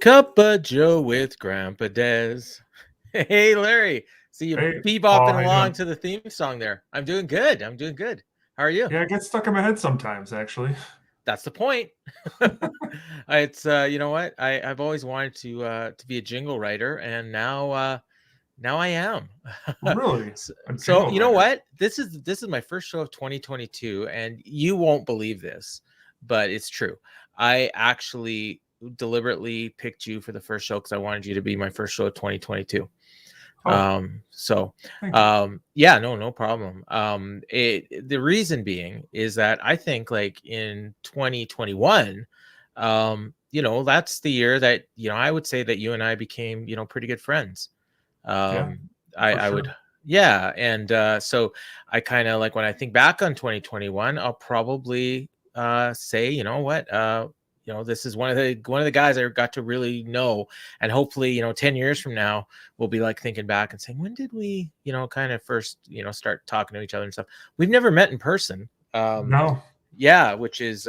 Cuppa Joe with Grandpa Des. Hey, Larry. See you Hey, Paul, bebopping how you along doing? to the theme song there. I'm doing good. I'm doing good. How are you? Yeah, it gets stuck in my head sometimes, actually. That's the point. It's you know what? I've always wanted to be a jingle writer, and now I am. Really? so, A so jingle you know writer? what? This is my first show of 2022, and you won't believe this, but it's true. I actually deliberately picked you for the first show because I wanted you to be my first show of 2022. Oh, So thank you. yeah, no problem. The reason being is that I think like in 2021, that's the year that, I would say that you and I became, pretty good friends. Yeah, um for I would, sure. yeah. And so I kind of like, when I think back on 2021, I'll probably say, you know what, this is one of the guys I got to really know. And hopefully, 10 years from now, we'll be like thinking back and saying, when did we, kind of first, start talking to each other and stuff. We've never met in person. No. Yeah, which is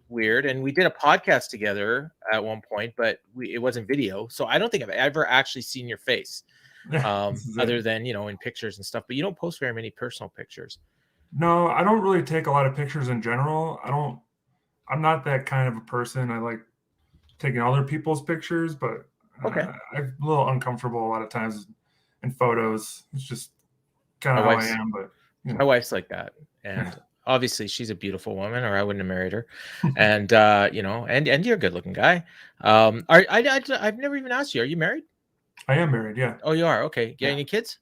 weird. And we did a podcast together at one point, but it wasn't video, so I don't think I've ever actually seen your face, Yeah, this is it. other than, in pictures and stuff. But you don't post very many personal pictures. No, I don't really take a lot of pictures in general. I'm not that kind of a person. I like taking other people's pictures, but Okay. I'm a little uncomfortable a lot of times in photos. It's just kind My of how I wife's am, but you my know, wife's like that. yeah. And obviously she's a beautiful woman, or I wouldn't have married her. And and you're a good looking guy. I've never even asked you, are you married? I am married. Yeah. Oh, you are. Okay. You got Yeah. any kids?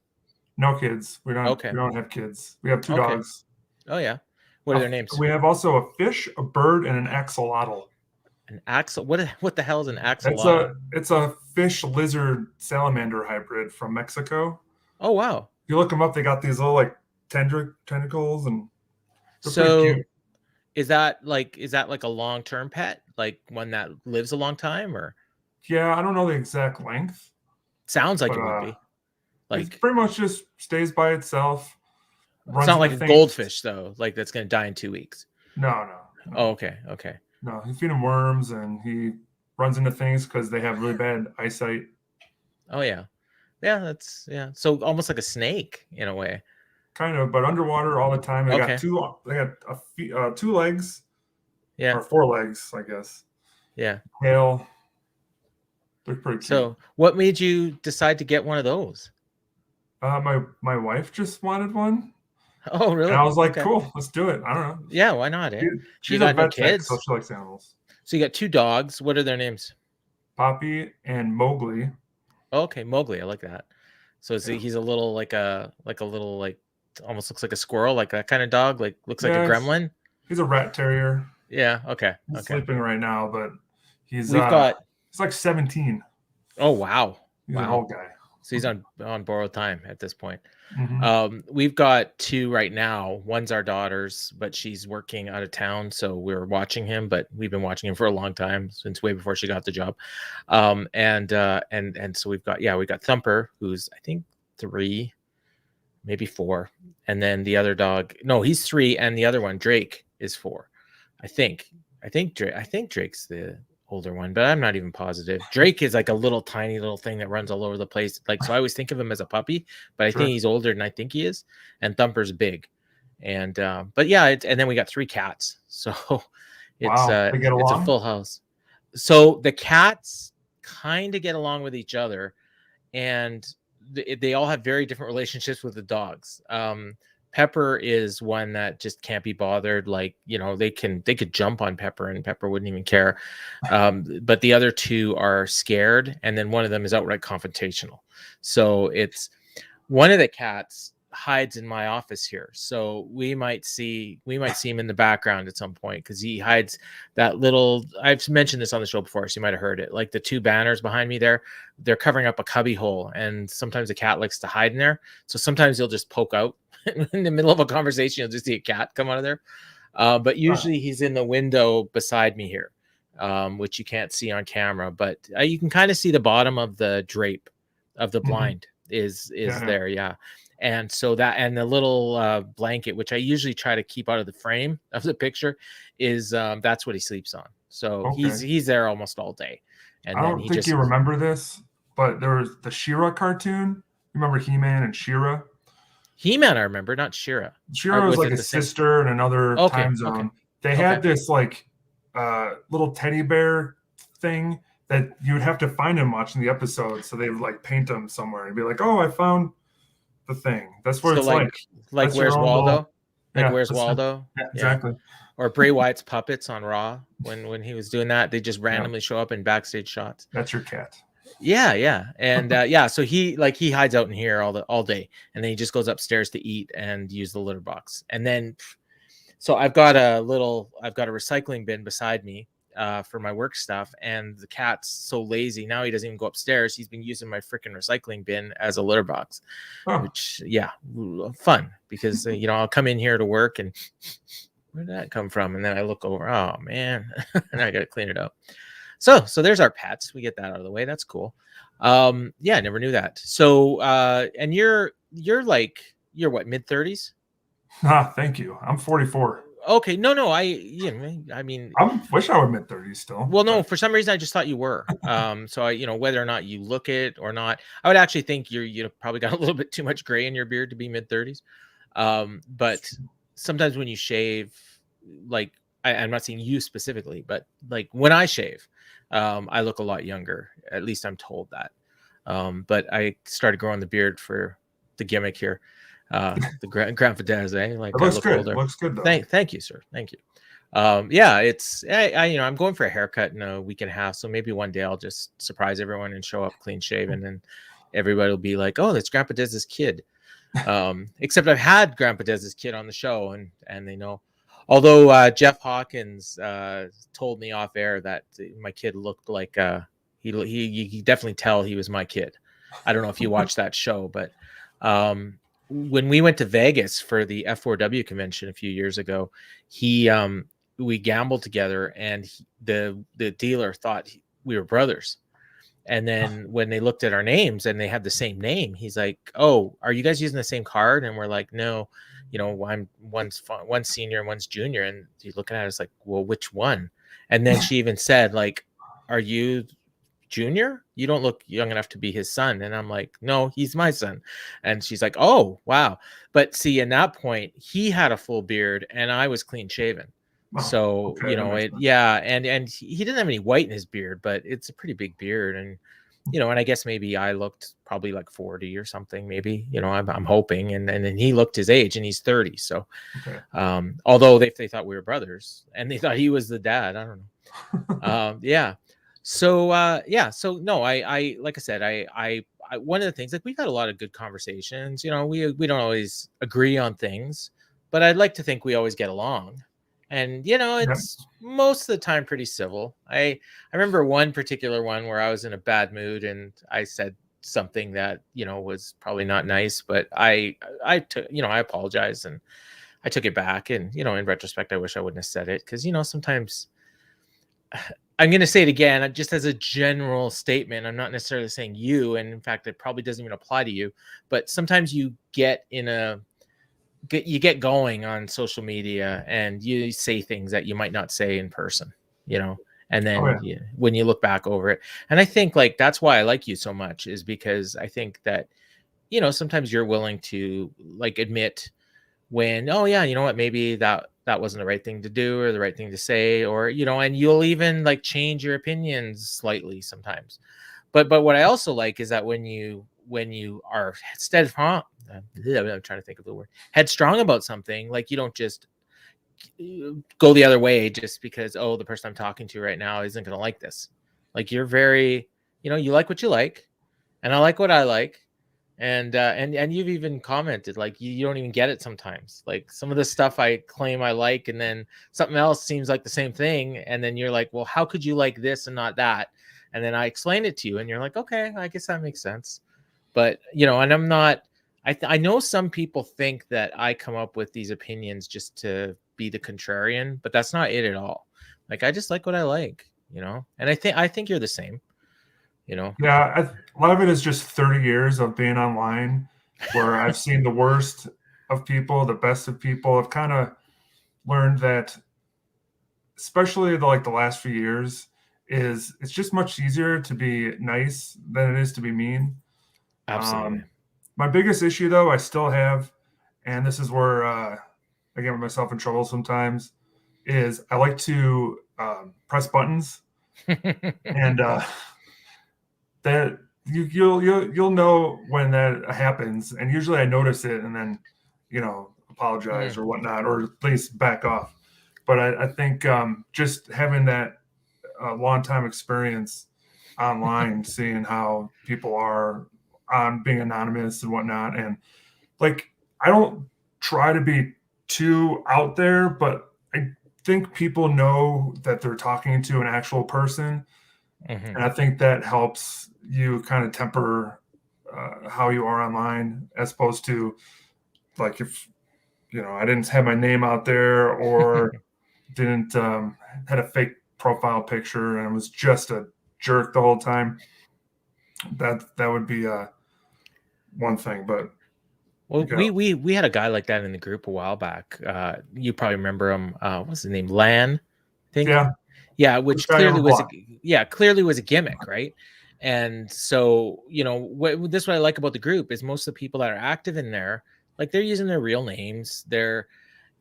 No kids. We don't Okay. we don't have kids. We have two Okay. dogs. Oh, yeah. What are their names? We have also a fish, a bird, and an axolotl. An axle? What the hell is an It's axolotl? a fish lizard salamander hybrid from Mexico. Oh, wow. If you look them up, they got these little like tentacles, and they're pretty So cute. is that like a long-term pet, like one that lives a long time? Or Yeah, I don't know the exact length, sounds like but it would be it's like, pretty much just stays by itself, it's runs not into like a things. goldfish though, like that's going to die in 2 weeks. No, no, no, Oh, okay. Okay. no. You feed him worms, and he runs into things because they have really bad eyesight. Oh, yeah. Yeah, that's, yeah, so almost like a snake in a way. Kind of, but underwater all the time. They got Okay. two. They got two legs Yeah. or four legs, I guess. Yeah. Tail. They're pretty cute. So what made you decide to get one of those? My wife just wanted one, Oh, and I really? was like, Okay. "Cool, let's do it." I don't know. Yeah, why not, She, eh? You she's a got no vet tech, so kids? she likes animals. So you got two dogs. What are their names? Poppy and Mowgli. Oh, okay, Mowgli. I like that. So Yeah, he's a little like a little, like, almost looks like a squirrel, like that kind of dog, like looks like a yeah. gremlin. He's a rat terrier. Yeah. Okay. He's Okay. sleeping right now, but he's We've got. he's like 17. Oh, wow. He's an Wow. old guy. So he's on borrowed time at this point. Hmm. We've got two right now. One's our daughter's, but she's working out of town, so we're watching him. But we've been watching him for a long time, since way before she got the job. And so we got Thumper, who's I think 3, maybe 4, and then the other dog. No, he's 3, and the other one, Drake, is 4. I think. I think Drake's the older one, but I'm not even positive. Drake is like a little tiny little thing that runs all over the place. Like, so I always think of him as a puppy, but I think Sure. he's older than I think he is. And Thumper's big. And but yeah, and then we got 3 cats. So it's Wow, uh they get it's a along. full house. So the cats kind of get along with each other, and they all have very different relationships with the dogs. Pepper is one that just can't be bothered. Like, they could jump on Pepper and Pepper wouldn't even care. But the other two are scared, and then one of them is outright confrontational. So it's one of the cats hides in my office here, so we might see him in the background at some point, because he hides that little. I've mentioned this on the show before, so you might have heard it. Like the 2 banners behind me there, they're covering up a cubby hole, and sometimes the cat likes to hide in there. So sometimes he'll just poke out in the middle of a conversation. You'll just see a cat come out of there. But Huh. usually he's in the window beside me here, which you can't see on camera, but you can kind of see the bottom of the drape of the Hmm. blind is Yeah, yeah. there. Yeah. And so that, and the little blanket, which I usually try to keep out of the frame of the picture, is that's what he sleeps on. So Okay. he's there almost all day. And I then don't he think you just, remember this, but there was the She-Ra cartoon. You remember He-Man and She-Ra? He-Man, I remember, not Shira. She-Ra was Was like it a the same? sister in another Okay, time okay, zone. They okay. had this like little teddy bear thing that you would have to find him watching the episode. So they would like paint him somewhere and be like, "Oh, I found the thing." That's what So it's like. like That's your Where's own little. Waldo? Like Yeah, Where's Waldo? yeah, Yeah. exactly. Or Bray Wyatt's puppets on Raw, when he was doing that, they just Yeah, randomly show up in backstage shots. that's your cat. Yeah, yeah. And yeah, so he hides out in here all day, and then he just goes upstairs to eat and use the litter box. And then so I've got a recycling bin beside me for my work stuff, and the cat's so lazy now he doesn't even go upstairs. He's been using my freaking recycling bin as a litter box, Oh, which, yeah, fun, because I'll come in here to work and where did that come from? And then I look over, oh man, and I got to clean it up. So there's our pets. We get that out of the way. That's cool. Yeah, I never knew that. So and you're what, mid-30s? thank you. I'm 44. Okay, no, I mean, I wish I were mid-30s still. well, no, But for some reason I just thought you were. So whether or not you look it or not, I would actually think you probably got a little bit too much gray in your beard to be mid-30s. But sometimes when you shave, like I'm not saying you specifically, but like when I shave, I look a lot younger. At least I'm told that. But I started growing the beard for the gimmick here. The Grampa Joe, like it I looks look good. It older. looks good though. Thank you, sir. Thank you. Yeah, it's I'm going for a haircut in a week and a half, so maybe one day I'll just surprise everyone and show up clean shaven, and everybody will be like, "Oh, that's Grandpa Dez's kid." Except I've had Grandpa Dez's kid on the show, and they know. Although Jeff Hawkins told me off air that my kid looked like he definitely tell he was my kid. I don't know if you watched that show, but when we went to Vegas for the F4W convention a few years ago, we gambled together, and the dealer thought we were brothers. And then when they looked at our names and they had the same name, he's like, "Oh, are you guys using the same card?" And we're like, "No, I'm one's senior and one's junior." And he's looking at us like, "Well, which one?" And then she even said, like, "Are you junior? You don't look young enough to be his son." And I'm like, "No, he's my son." And she's like, "Oh, wow." But see, in that point, he had a full beard and I was clean shaven. Oh, So, okay, that makes sense. yeah. And he didn't have any white in his beard, but it's a pretty big beard. And, and I guess maybe I looked probably like 40 or something, maybe, I'm hoping. And then he looked his age, and he's 30. So, Okay. although they thought we were brothers and they thought he was the dad, I don't know. Yeah. So yeah, so no, I like I said, I one of the things, like, we've had a lot of good conversations. We don't always agree on things, but I'd like to think we always get along. And Yep. it's most of the time pretty civil. I remember one particular one where I was in a bad mood and I said something that was probably not nice, but I took, I apologized and I took it back. And in retrospect, I wish I wouldn't have said it, because sometimes I'm going to say it again, just as a general statement. I'm not necessarily saying you, and in fact, it probably doesn't even apply to you. But sometimes you get going on social media and you say things that you might not say in person, and then when you look back over it. And I think, like, that's why I like you so much, is because I think that sometimes you're willing to, like, admit when, oh yeah, you know what, maybe that wasn't the right thing to do or the right thing to say, or and you'll even, like, change your opinions slightly sometimes. But what I also like is that when you are steadfast, I'm trying to think of the word, headstrong about something, like, you don't just go the other way just because, oh, the person I'm talking to right now isn't going to like this. Like, you're very, you like what you like, and I like what I like. And you've even commented, like, you don't even get it sometimes. Like, some of the stuff I claim I like, and then something else seems like the same thing, and then you're like, well, how could you like this and not that? And then I explain it to you, and you're like, okay, I guess that makes sense. But and I'm not. I know some people think that I come up with these opinions just to be the contrarian, but that's not it at all. Like, I just like what I like, and I think you're the same. Yeah, a lot of it is just 30 years of being online where I've seen the worst of people, the best of people. I've kind of learned that, especially the last few years, is it's just much easier to be nice than it is to be mean. Absolutely. My biggest issue, though, I still have, and this is where I get myself in trouble sometimes, is I like to press buttons, and that you'll know when that happens, and usually I notice it, and then apologize or whatnot, or at least back off. But I think just having that long time experience online, seeing how people are on being anonymous and whatnot, and like I don't try to be too out there, but I think people know that they're talking to an actual person, and I think that helps you kind of temper how you are online, as opposed to like if I didn't have my name out there, or didn't had a fake profile picture and was just a jerk the whole time. That would be one thing, but Well, we had a guy like that in the group a while back. You probably remember him. What's his name? Lan, I think. Yeah, which clearly was a gimmick, right? And so this is what I like about the group is most of the people that are active in there, like they're using their real names. They're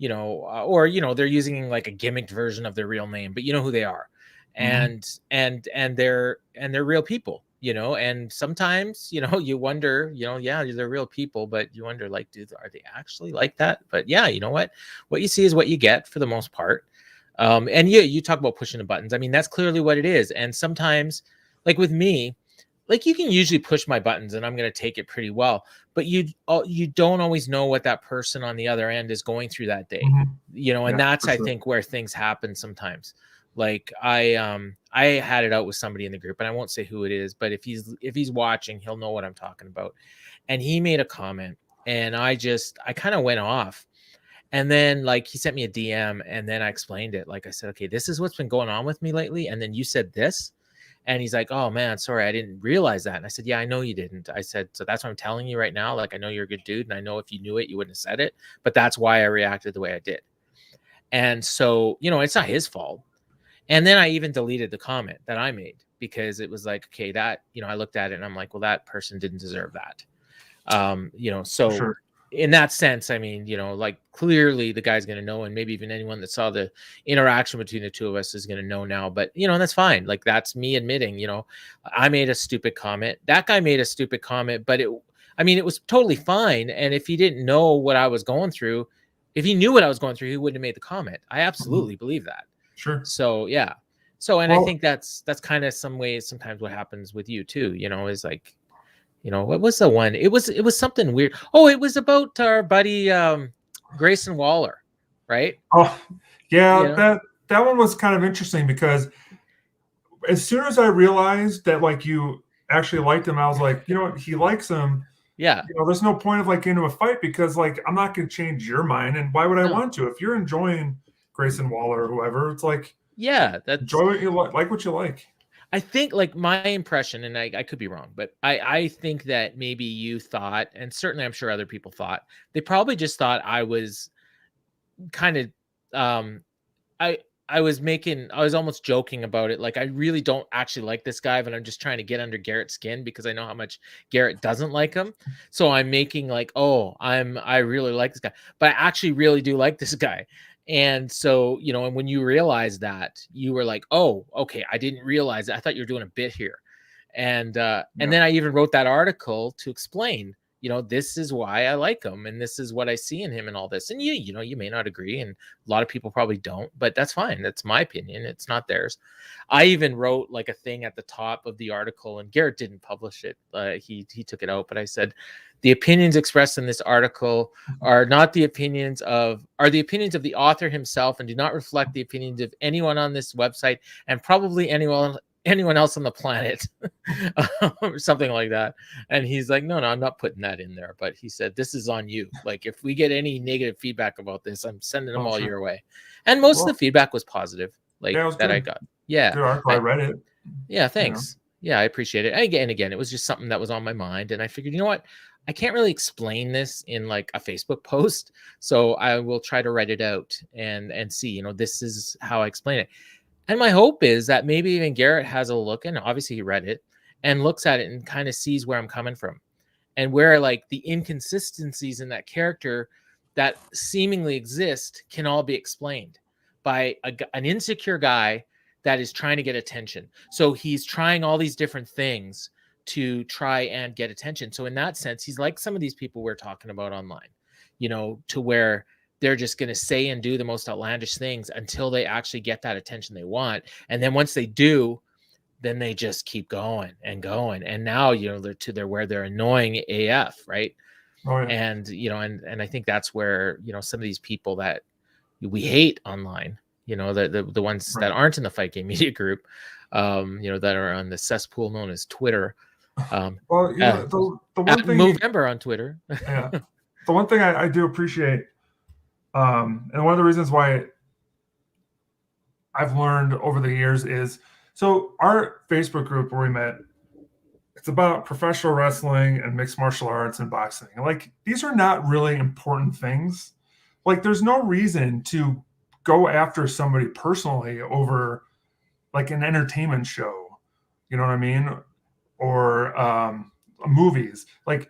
or they're using like a gimmicked version of their real name, but you know who they are, and they're real people, and sometimes you wonder, yeah, they're real people, but you wonder, like, are they actually like that? But yeah, you know what you see is what you get for the most part. And you talk about pushing the buttons. I mean, that's clearly what it is. And sometimes, like with me, like you can usually push my buttons and I'm going to take it pretty well, but you don't always know what that person on the other end is going through that day, and that's, I think, where things happen sometimes. Like I had it out with somebody in the group, and I won't say who it is, but if he's watching, he'll know what I'm talking about. And he made a comment, and I kind of went off. And then like he sent me a DM, and then I explained it. Like I said, okay, this is what's been going on with me lately. And then you said this. And he's like, oh man, sorry, I didn't realize that. And I said, yeah, I know you didn't. I said, so that's what I'm telling you right now. Like, I know you're a good dude, and I know if you knew it, you wouldn't have said it. But that's why I reacted the way I did. And so, it's not his fault. And then I even deleted the comment that I made, because it was like, okay, that, I looked at it and I'm like, well, that person didn't deserve that. So sure. In that sense, I mean, like clearly the guy's going to know, and maybe even anyone that saw the interaction between the two of us is going to know now. But that's fine. Like, that's me admitting, I made a stupid comment. That guy made a stupid comment, but it was totally fine. And if he didn't know what I was going through, if he knew what I was going through, he wouldn't have made the comment. I absolutely believe that. Sure. So yeah. So, and I think that's kind of some ways sometimes what happens with you too, is like, what was the one? It was something weird. Oh, it was about our buddy Grayson Waller, right? Oh, yeah, that one was kind of interesting, because as soon as I realized that like you actually liked him, I was like, he likes him. Yeah. There's no point of like getting into a fight, because like I'm not going to change your mind, and why would I want to? If you're enjoying Grayson Waller or whoever, it's like, yeah, that's enjoy what you like what you like. I think, like, my impression, and I could be wrong, but I think that maybe you thought, and certainly I'm sure other people thought, they probably just thought I was kind of, I was almost joking about it. Like, I really don't actually like this guy, but I'm just trying to get under Garrett's skin because I know how much Garrett doesn't like him. So I'm making like, oh, I really like this guy, but I actually really do like this guy. And so, and when you realize that, you were like, oh, okay, I didn't realize that. I thought you were doing a bit here. And and then I even wrote that article to explain, this is why I like him, and this is what I see in him, and all this. And you may not agree, and a lot of people probably don't, but that's fine. That's my opinion. It's not theirs. I even wrote like a thing at the top of the article, and Garrett didn't publish it. He took it out, but I said, the opinions expressed in this article are the opinions of the author himself, and do not reflect the opinions of anyone on this website, and probably anyone else on the planet, or something like that. And he's like, no, I'm not putting that in there. But he said, this is on you. Like, if we get any negative feedback about this, I'm sending them all your way. And most of the feedback was positive, like that good. I got. Yeah. Good article. I read it. Yeah. Thanks. Yeah, I appreciate it. And again, it was just something that was on my mind. And I figured, you know what? I can't really explain this in like a Facebook post, so I will try to write it out and see, this is how I explain it. And my hope is that maybe even Garrett has a look, and obviously he read it and looks at it and kind of sees where I'm coming from and where like the inconsistencies in that character that seemingly exist can all be explained by an insecure guy that is trying to get attention. So he's trying all these different things to try and get attention. So in that sense, he's like some of these people we're talking about online, to where they're just going to say and do the most outlandish things until they actually get that attention they want. And then once they do, then they just keep going and going. And now, they're where they're annoying AF, right? Oh, yeah. And, and I think that's where, some of these people that we hate online, the ones Right. that aren't in the Fight Game Media Group, that are on the cesspool known as Twitter. Well, the one thing Movember on Twitter. Yeah. The one thing I do appreciate, and one of the reasons why I've learned over the years is, so our Facebook group where we met, it's about professional wrestling and mixed martial arts and boxing. And like, these are not really important things. Like, there's no reason to go after somebody personally over like an entertainment show. You know what I mean? Or movies. Like,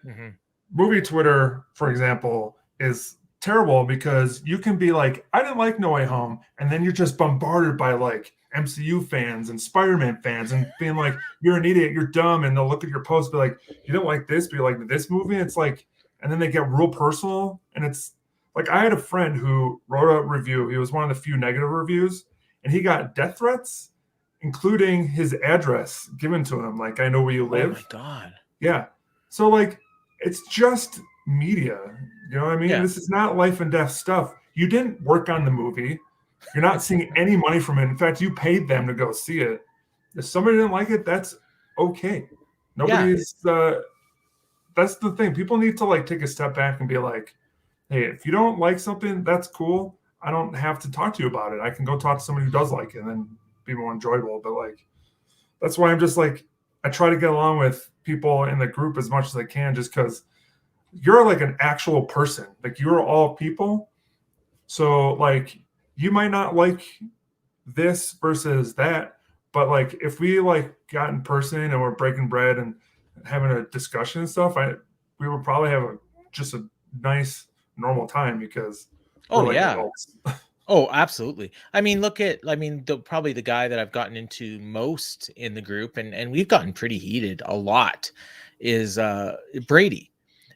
movie Twitter, for example, is terrible because you can be like, I didn't like No Way Home, and then you're just bombarded by like MCU fans and Spider-Man fans and being like, you're an idiot, you're dumb, and they'll look at your post, be like, you don't like this, but you like this movie. It's like, and then they get real personal, and it's like, I had a friend who wrote a review. He was one of the few negative reviews, and he got death threats, including his address given to him. Like, I know where you live. Oh my God. Yeah. So like, it's just media. You know what I mean? Yeah. This is not life and death stuff. You didn't work on the movie. You're not seeing any money from it. In fact, you paid them to go see it. If somebody didn't like it, that's okay. Nobody's that's the thing. People need to like take a step back and be like, hey, if you don't like something, that's cool. I don't have to talk to you about it. I can go talk to somebody who does like it and then be more enjoyable. But like, that's why I'm just like, I try to get along with people in the group as much as I can, just because you're like an actual person. Like, you're all people. So like, you might not like this versus that, but like, if we like got in person and we're breaking bread and having a discussion and stuff, we would probably have just a nice normal time because we're like adults. Oh, absolutely. I mean, probably the guy that I've gotten into most in the group, and we've gotten pretty heated a lot, is Brady.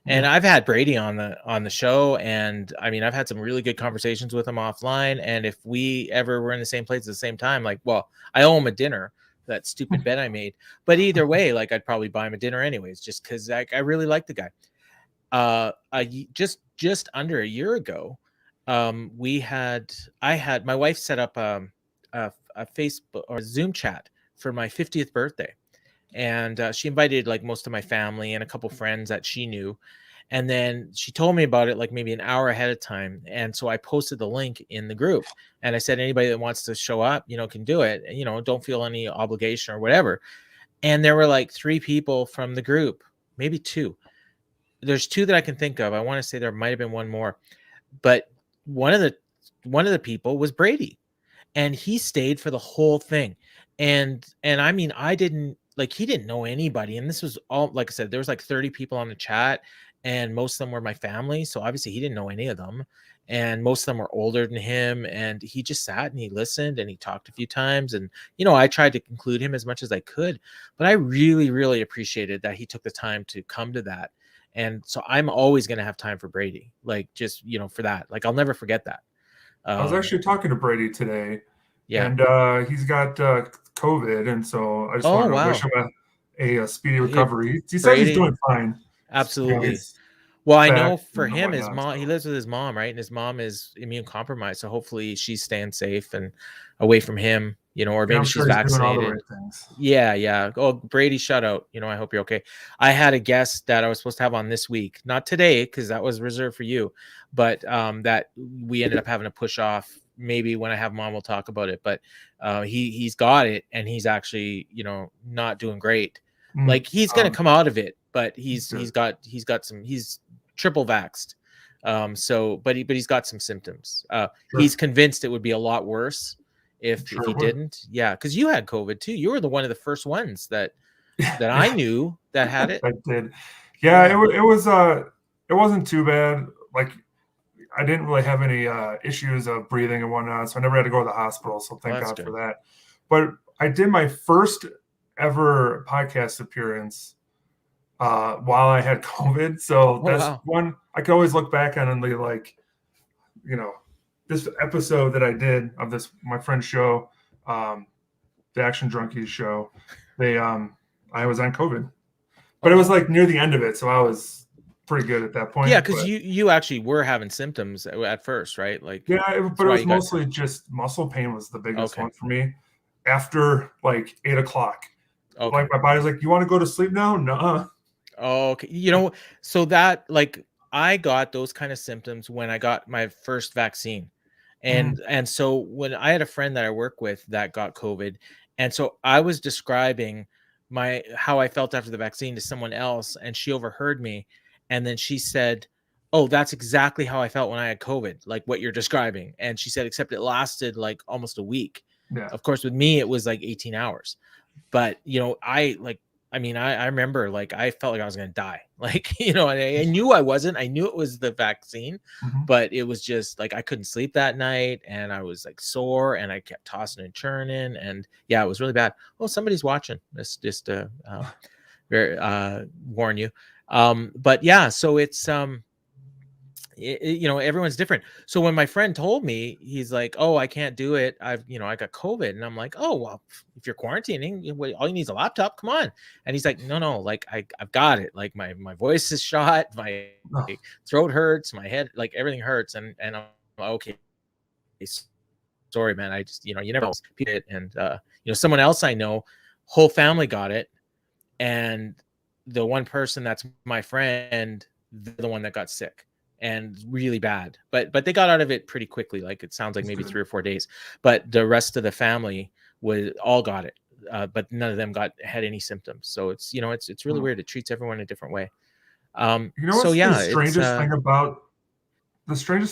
And I've had Brady on the show, and I mean, I've had some really good conversations with him offline. And if we ever were in the same place at the same time, like, well, I owe him a dinner, that stupid bet I made. But either way, like, I'd probably buy him a dinner anyways, just because I really like the guy. Just under a year ago, I had my wife set up a Facebook or a Zoom chat for my 50th birthday. And she invited like most of my family and a couple friends that she knew. And then she told me about it like maybe an hour ahead of time. And so I posted the link in the group and I said, anybody that wants to show up, can do it. Don't feel any obligation or whatever. And there were like 3 people from the group, maybe 2. There's 2 that I can think of. I want to say there might have been one more, but one of the people was Brady, and he stayed for the whole thing. And I mean, he didn't know anybody. And this was all, like I said, there was like 30 people on the chat, and most of them were my family. So obviously he didn't know any of them. And most of them were older than him. And he just sat and he listened and he talked a few times. And, I tried to include him as much as I could, but I really, really appreciated that he took the time to come to that. And so I'm always going to have time for Brady, like, just, for that. Like, I'll never forget that. I was actually talking to Brady today. Yeah. And he's got COVID, and so I just wanted to wish him a speedy recovery. He said he's doing fine. Absolutely. Well, I know for him, his whatnot, mom, he lives with his mom, right? And his mom is immune compromised. So hopefully she's staying safe and away from him, or maybe she's vaccinated. Yeah. Oh, Brady, shout out. I hope you're okay. I had a guest that I was supposed to have on this week, not today, because that was reserved for you, but that we ended up having to push off. Maybe when I have him on, we'll talk about it. But he's got it, and he's actually, not doing great. Like, he's going to come out of it. but he's triple vaxxed. So but he's got some symptoms. He's Sure. convinced it would be a lot worse if Sure he it would. didn't. Yeah, because you had COVID too. You were the one of the first ones that I Yeah, knew that had it. I did. Yeah, Yeah, it wasn't too bad. Like I didn't really have any issues of breathing and whatnot, so I never had to go to the hospital. So well, thank that's God for good. that. But I did my first ever podcast appearance while I had COVID. So Oh that's wow. one I can always look back on and be like, you know, this episode that I did of this my friend's show, um, the Action Drunkies show. They I was on COVID, but it was Oh like near the end of it, so I was pretty good at that yeah, point. because But you actually were having symptoms at first, right? Like yeah, that's but it why was you got mostly just muscle pain was the biggest okay. one for me. After like 8 o'clock, Okay. like my body's like, "You want to go to sleep now?" No. Oh, okay. You know, so that like I got those kind of symptoms when I got my first vaccine. Mm, And so when I had a friend that I work with that got COVID, and so I was describing my how I felt after the vaccine to someone else, and she overheard me, and then she said, "Oh, that's exactly how I felt when I had COVID, like what you're describing." And she said, except it lasted like almost a week. yeah, Of course, with me, it was like 18 hours. But I mean, I remember like I felt like I was gonna die. Like, and I knew I wasn't. I knew it was the vaccine, hmm but it was just like I couldn't sleep that night and I was like sore and I kept tossing and churning. And yeah, it was really bad. Oh, somebody's watching. This just very warn you. But yeah, so it's everyone's different. So when my friend told me, he's like, "Oh, I can't do it. I got COVID." And I'm like, "Oh, well, if you're quarantining, all you need is a laptop. Come on." And he's like, "No, like I've got it. Like my voice is shot, my no, throat hurts, my head, like everything hurts." And I'm like, okay, sorry, man. I just, you never know it. And someone else I know, whole family got it, and the one person that's my friend, the one that got sick and really bad, but they got out of it pretty quickly. Like it sounds like it's maybe good. 3 or 4 days, but the rest of the family was all got it, but none of them had any symptoms. So it's really Mm. weird. It treats everyone a different way. You know So what's the yeah, it's strangest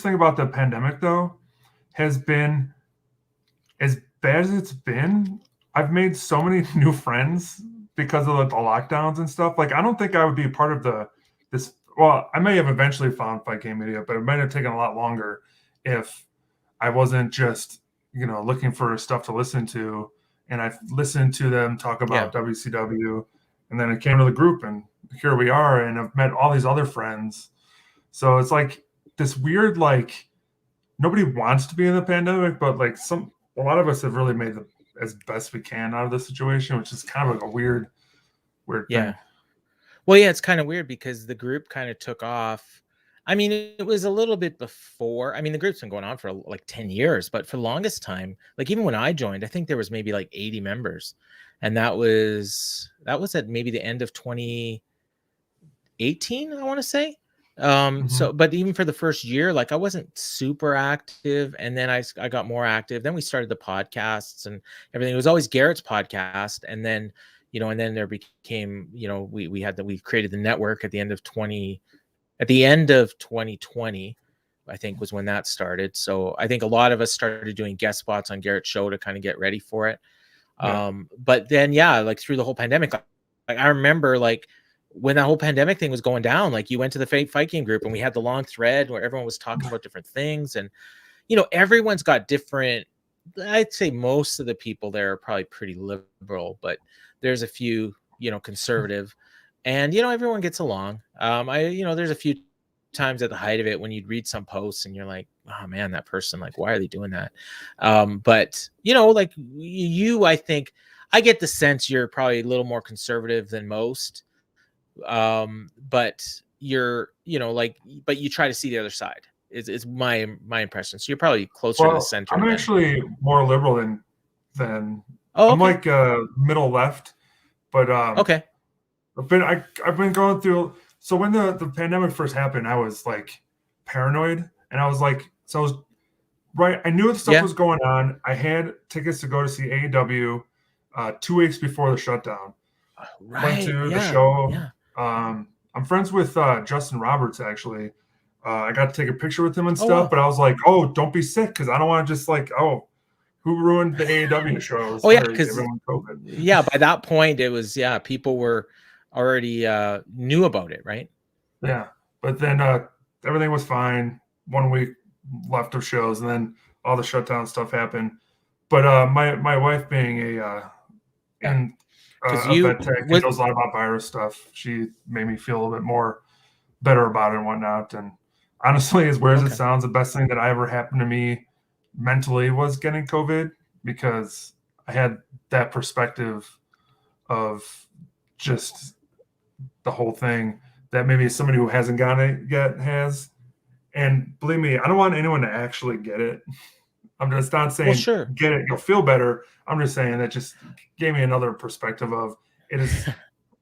thing about the pandemic though has been as bad as it's been. I've made so many new friends because of the lockdowns and stuff. Like I don't think I would be part of this. Well, I may have eventually found Fight Game Media, but it might have taken a lot longer if I wasn't just looking for stuff to listen to, and I listened to them talk yeah, about WCW, and then it came to the group, and here we are, and I've met all these other friends. So it's like this weird like nobody wants to be in the pandemic, but like a lot of us have really made the as best we can out of the situation, which is kind of like a weird yeah. thing. Well, yeah, it's kind of weird because the group kind of took off. I mean, it was a little bit before. I mean, the group's been going on for like 10 years, but for the longest time, like even when I joined, I think there was maybe like 80 members. And that was at maybe the end of 2018, I want to say. Hmm. So but even for the first year, like I wasn't super active, and then I got more active. Then we started the podcasts and everything. It was always Garrett's podcast, and then and then there became, we created the network at the end of 2020, I think was when that started. So I think a lot of us started doing guest spots on Garrett's show to kind of get ready for it. Yeah. But then yeah, like through the whole pandemic, like I remember like when that whole pandemic thing was going down, like you went to the fight game group and we had the long thread where everyone was talking about different things. And everyone's got different. I'd say most of the people there are probably pretty liberal, but there's a few conservative, and everyone gets along. There's a few times at the height of it when you'd read some posts and you're like, oh man, that person, like, why are they doing that? But like I think I get the sense you're probably a little more conservative than most. But you're like, but you try to see the other side is my impression. So you're probably closer to the Well, center I'm than. actually more liberal than Oh, I'm okay. like middle left, but Okay. I've been going through. So when the pandemic first happened, I was like paranoid, and I was like, so I was right. I knew stuff Yeah. was going on. I had tickets to go to see AEW 2 weeks before the shutdown. Went Right. to the Yeah. show. Yeah. I'm friends with Justin Roberts, actually. I got to take a picture with him and Oh stuff, wow. but I was like, oh, don't be sick, because I don't want to just like, oh, who ruined the AAW shows? Oh yeah, Or because everyone COVID. yeah, by that point it was people were already knew about it, right? Yeah, but then everything was fine. 1 week left of shows, and then all the shutdown stuff happened. But my wife being Yeah, in because a you vet tech and with knows a lot about virus stuff, she made me feel a little bit more better about it and whatnot. And honestly, as weird as it okay. sounds, the best thing that ever happened to me mentally was getting COVID, because I had that perspective of just the whole thing that maybe somebody who hasn't gotten it yet has. And believe me, I don't want anyone to actually get it. I'm just not Well, saying sure. get it, you'll feel better. I'm just saying that just gave me another perspective of it is.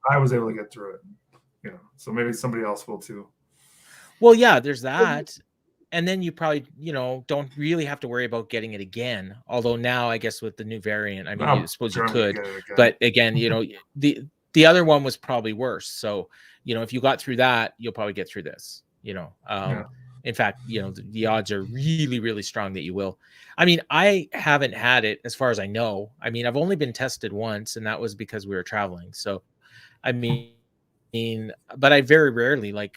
I was able to get through it, So maybe somebody else will too. Well, yeah, there's that. And then you probably, don't really have to worry about getting it again. Although now, I guess with the new variant, I mean, you I'm suppose you sure I'm gonna could, get it again. but again, the other one was probably worse. So, if you got through that, you'll probably get through this. Yeah. In fact, the odds are really, really strong that you will. I mean, I haven't had it as far as I know. I mean, I've only been tested once, and that was because we were traveling. So, I mean, but I very rarely I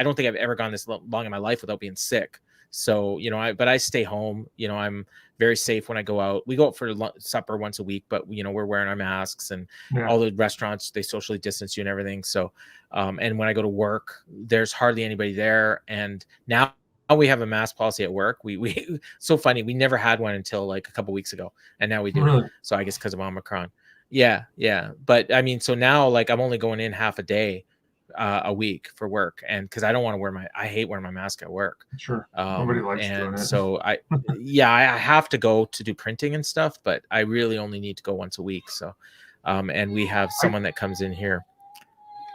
don't think I've ever gone this long in my life without being sick. So, but I stay home, I'm very safe when I go out. We go out for supper once a week, but we're wearing our masks, and Yeah. all the restaurants, they socially distance you and everything. So, and when I go to work, there's hardly anybody there. And now we have a mask policy at work. We so funny. We never had one until like a couple weeks ago, and now we do. Really? So I guess because of Omicron. Yeah. But I mean, so now like I'm only going in half a day a week for work, and because I don't want to I hate wearing my mask at work. Sure. Nobody likes doing And it. so I have to go to do printing and stuff, but I really only need to go once a week. So and we have I, someone that comes in here.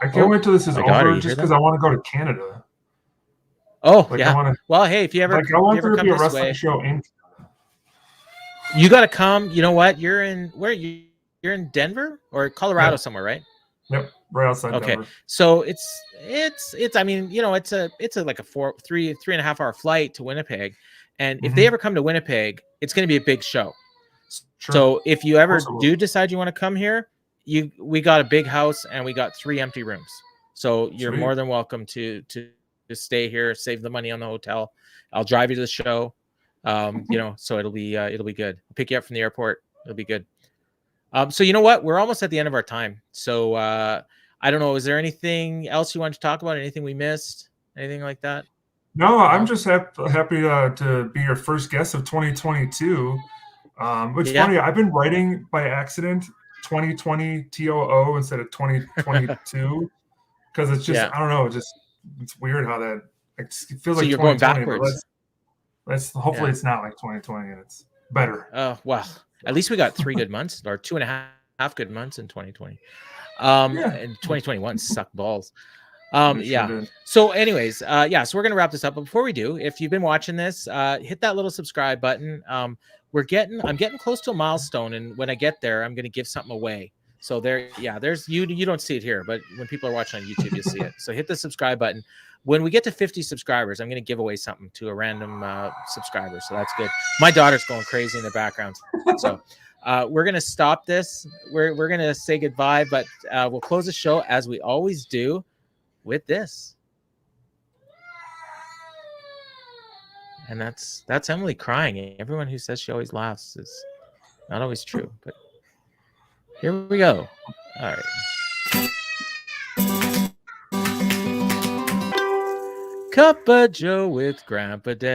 I can't Oh, wait till this is my daughter, over, you hear just because that? I want to go to Canada. Oh Like I yeah. want to, Well, hey, if I you want ever there to come be a this wrestling way, show in. you got to come. You know what? You're in you're in Denver or Colorado Yeah. somewhere, right? Yep. Right outside Okay, Denver. so it's. I mean, it's a like a 3.5 hour flight to Winnipeg, and if they ever come to Winnipeg, it's going to be a big show. Sure. So if you Of ever course it will. do decide you want to come here, we got a big house and we got 3 empty rooms. So you're Sweet. more than welcome to stay here, save the money on the hotel. I'll drive you to the show. So it'll be good. I'll pick you up from the airport. It'll be good. So you know what? We're almost at the end of our time. So I don't know. Is there anything else you want to talk about? Anything we missed? Anything like that? No, I'm just happy to be your first guest of 2022. It's funny. I've been writing by accident 2020 TOO instead of 2022 because it's just I don't know. It's weird how that it feels So like you're going 2020, backwards. but let's hopefully it's not like 2020 and it's better. Well, at least we got 3 good months or 2.5 good months in 2020. And 2021 sucked balls. Sure. So anyways, so we're gonna wrap this up. But before we do, if you've been watching this, hit that little subscribe button. I'm getting close to a milestone, and when I get there, I'm gonna give something away. So there's you don't see it here, but when people are watching on YouTube, you see it. So hit the subscribe button. When we get to 50 subscribers, I'm gonna give away something to a random subscriber. So that's good. My daughter's going crazy in the background. So we're gonna stop this. We're gonna say goodbye, but we'll close the show as we always do with this. And that's Emily crying. Everyone who says she always laughs is not always true, but here we go. All right. Grampa Joe with Grampa Joe.